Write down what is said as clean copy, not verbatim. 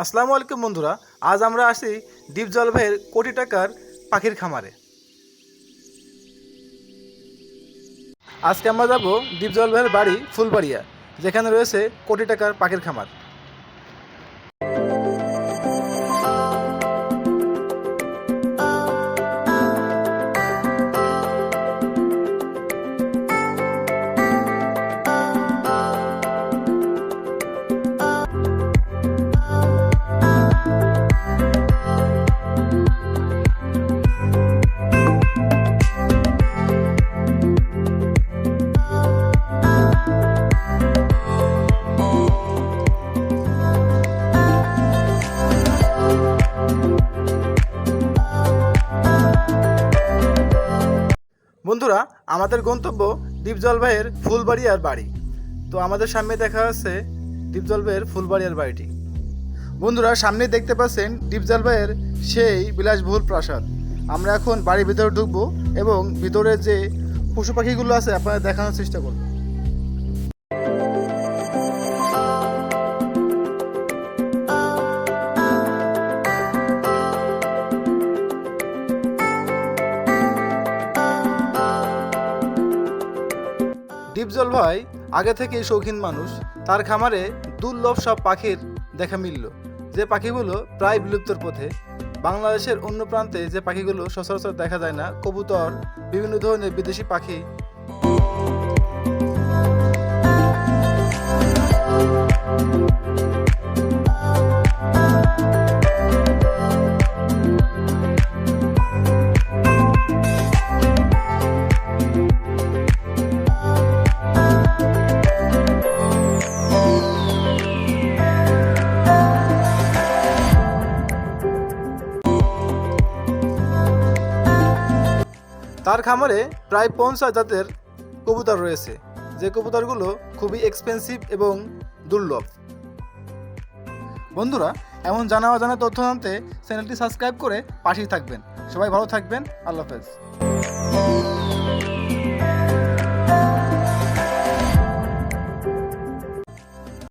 আসসালামু আলাইকুম বন্ধুরা, আজ আমরা আসি ডিপজল ভাইয়ের কোটি টাকার পাখির খামারে। আজকে আমরা যাব ডিপজল ভাইয়ের বাড়ি ফুলবাড়িয়া, যেখানে রয়েছে কোটি টাকার পাখির খামার। বন্ধুরা, আমাদের গন্তব্য ডিপজল ভাইয়ের ফুলবাড়িয়ার বাড়ি। তো আমাদের সামনে দেখা যাচ্ছে ডিপজল ভাইয়ের ফুলবাড়িয়ার বাড়িটি। বন্ধুরা, সামনে দেখতে পাচ্ছেন ডিপজল ভাইয়ের সেই বিলাসবহুল প্রাসাদ। আমরা এখন বাড়ির ভিতরে ঢুকবো এবং ভিতরে যে পশু পাখিগুলো আছে আপনাদের দেখানোর চেষ্টা করব। ডিপজল ভাই আগে থেকেই শৌখিন মানুষ। তার খামারে দুর্লভ সব পাখির দেখা মিলল, যে পাখিগুলো প্রায় বিলুপ্তর পথে। বাংলাদেশের অন্য প্রান্তে যে পাখিগুলো সচরাচর দেখা যায় না, কবুতর, বিভিন্ন ধরনের বিদেশি পাখি। তার খামারে প্রায় 50 জাতের কবুতর রয়েছে, যে কবুতরগুলো খুবই এক্সপেন্সিভ এবং দুর্লভ। বন্ধুরা, এমন জানা অজানা তথ্য জানতে চ্যানেলটি সাবস্ক্রাইব করে পাশেই থাকবেন। সবাই ভালো থাকবেন। আল্লাহ হাফেজ।